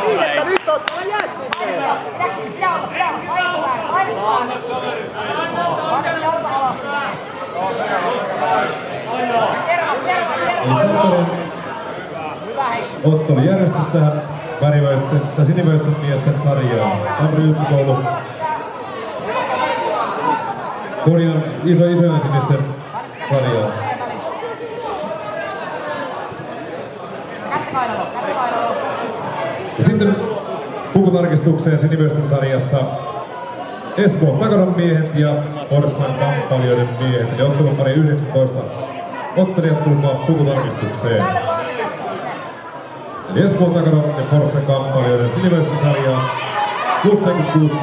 Viidettä nyt on, tule jää sinne! Ottelu järjestys tähän siniväisten miesten sarjaan. Tampere Juttukoulu. Korjaan isojen sinisten sarjaan. Ja sitten pukutarkistukseen siniväisten sarjassa Espoon Takaran miehet ja Forssan kamppalijoiden miehet. Eli ottelun pari 19. Ottelijat tulkaa pukutarkistukseen. Eli Espoon Takaran ja Forssan kamppalijoiden siniväisten sarjaan 66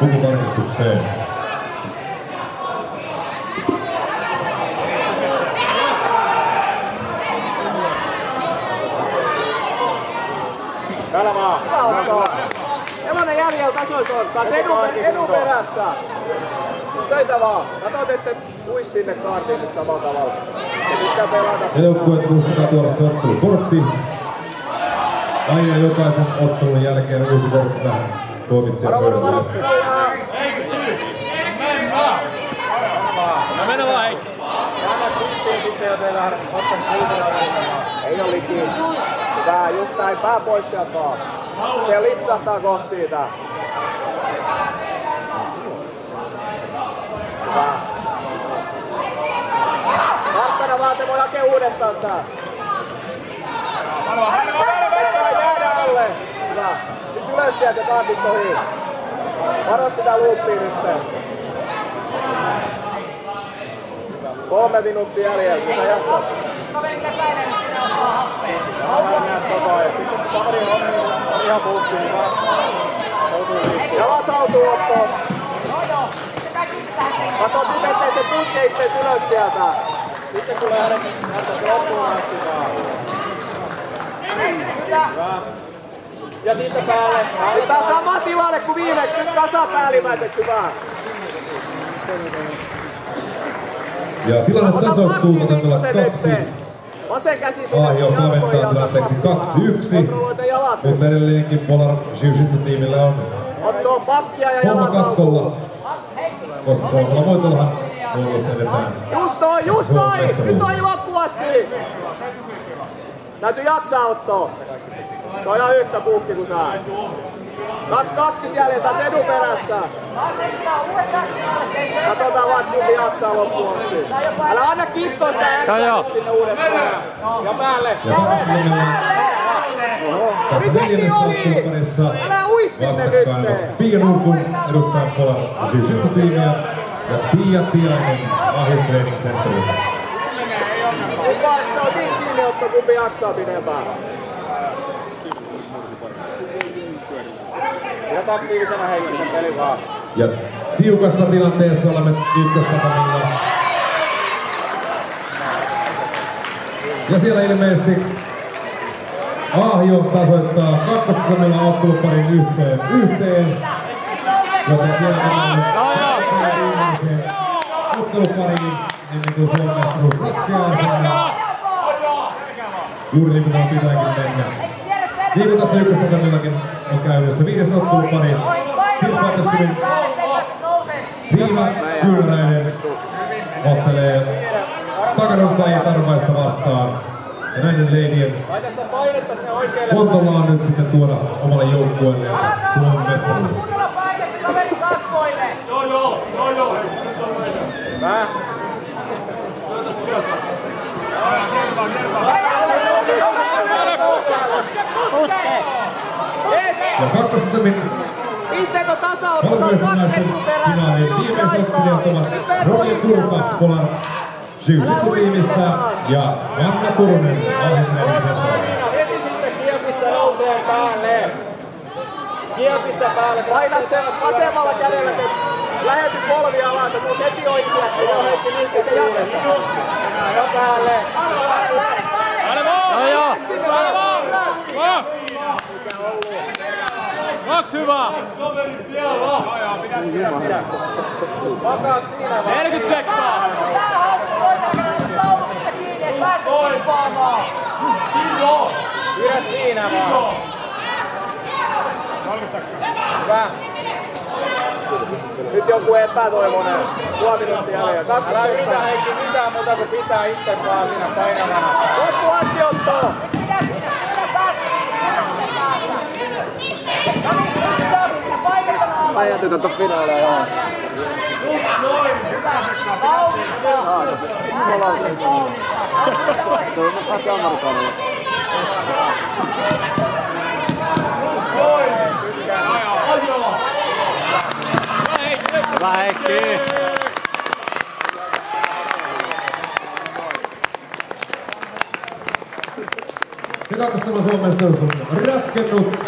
pukutarkistukseen. Täällä vaan. Nelonen jäljellä tasoissa on. Sä oot edu perässä. Töitä vaan. Katot, ette uis sinne kaartiin nyt samalla tavalla. Se pitää pelata. Ja joukkueet muistakaa tuoda se ottelukortti. Aina jokaisen ottelun jälkeen uusi kortti tähän tuomitsia pöydälle. No mennä vaan Heikki. Anna skippiin sitten, jos ei lähde ottais kuitenkaan. Ei oo liki. Hyvä, just näin. Pää pois sieltä vaan. Se lipsahtaa kohta siitä. Hyvä. Tarkkana vaan, se voi hakea uudestaan sitä. Saa jäädä alle. Hyvä. Nyt ylös sieltä kaartista ohi. Varo sitä loopia nyt. 3 minuuttia jäljellä, kun sä jaksat. Kaverille päinen, nyt sinne ottaa happeen. Mä näet koko ajan. Pistät kaverin hommiin, on ihan puhuttiin. Jalat haltuun ottoon. Joo. Sitten kaikki yksittäin tekee. Kato nyt, ettei se puske ittees ylös sieltä. Sitten tulee hänet loppuun asti vaan. Hyvä. Ja sitten päälle. Nyt on sama tilanne kuin viimeksi. Nyt kasa päällimmäiseksi. Hyvä. Ja tilanne tasoittuu, otan tulla 2. Vasen käsi sinne. Ahjo kaventaa tilanteeksi 2-1. Mutta edelleenkin Polar Jiu-Jitsu-tiimillä on Ottoo pakkia ja homma jalat katkolla. Koska kolmella voitollahan puolusta edetään. Just noin! Nyt on loppu asti! Täytyy jaksaa Otto. Se on ihan yhtä puhki kuin sä. 2.20 jäljellä, sä oot edu perässä. Katsotaan vaan kumpi jaksaa loppuun asti. Älä anna kiskoa sitä ääntä sinne uudestaan. Ja päälle. Nyt heti ohi! Älä ui sinne nyt! Pia Nurkun edustaa Polar Jiu-Jitsu-tiimiä ja Pia Tiainen Ahjo Training Centerilta. Se on siinä kiinni, Otto, kumpi jaksaa pidempään. Ja aktiivisena Heikkisen peli vaan. Ja tiukassa tilanteessa olemme ykköstakamilla. Ja siellä ilmeisesti Ahjo tasoittaa kakkostakamilla otteluparin yhteen. Joten siellä mennään viimeiseen ottelupariin ennen kuin Suomen mestaruus ratkeaa. Juuri niin kuin pitääkin mennä. Niin kuin tässä ykköstakamillakin on käynnissä 5. ottelupari. Kilpailuskuvin Riina Kyynäräinen ottelee Takaronsa ja Tarvaista vastaan. Ja näiden leidien Kontolaa nyt sitten tuoda omalle joukkueelle ja Suomen mestaruus. Joo. Hyvä. Ja kakkostamin pisteet on tasaotto, se on 2 sekunnin perässä. Minuutti aikaa. Ronja Turpa Polar Jiu-Jitsu-tiimistä ja Anna Turunen Ahjo Training Centeriltä. Heti sitten kiepistä nousee päälle. Kiepistä päälle. Paina se vasemmalla kädellä se lähety polvi alas. Sä tuut heti oikeaksi. Ja Heikki liikkeelle se uudestaan. Ja päälle. Joo. Kaksi hyvää! Vakaat siinä vaan. 40 sekkaa! Tää haltuu toisella kädellä tauluksesta kiinni, et päästä kimpaamaan! Pidä Hyvä. Nyt joku epätoivoinen. Puoli minuuttia jäljellä. Älä yritä Heikki mitään muuta kuin pitää itse vaan siinä painavana. Loppu asti ottaa! Pidä siinä! Pidä päästä! Pidä paikata alla! Ajan tytöt on finaaleja joo. Just noin! Hyvä! Kaunista! Tuo on kaikki amerikaanilla. Hyvä Heikki! Se kakkostelu Suomen mestaruus on ratkennut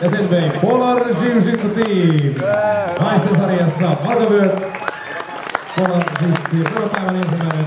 ja sen vei Polar Jiu-Jitsu Team. Naisten sarjassa Marko Vyöt, Polar Jiu-Jitsu Team, päivän ensimmäinen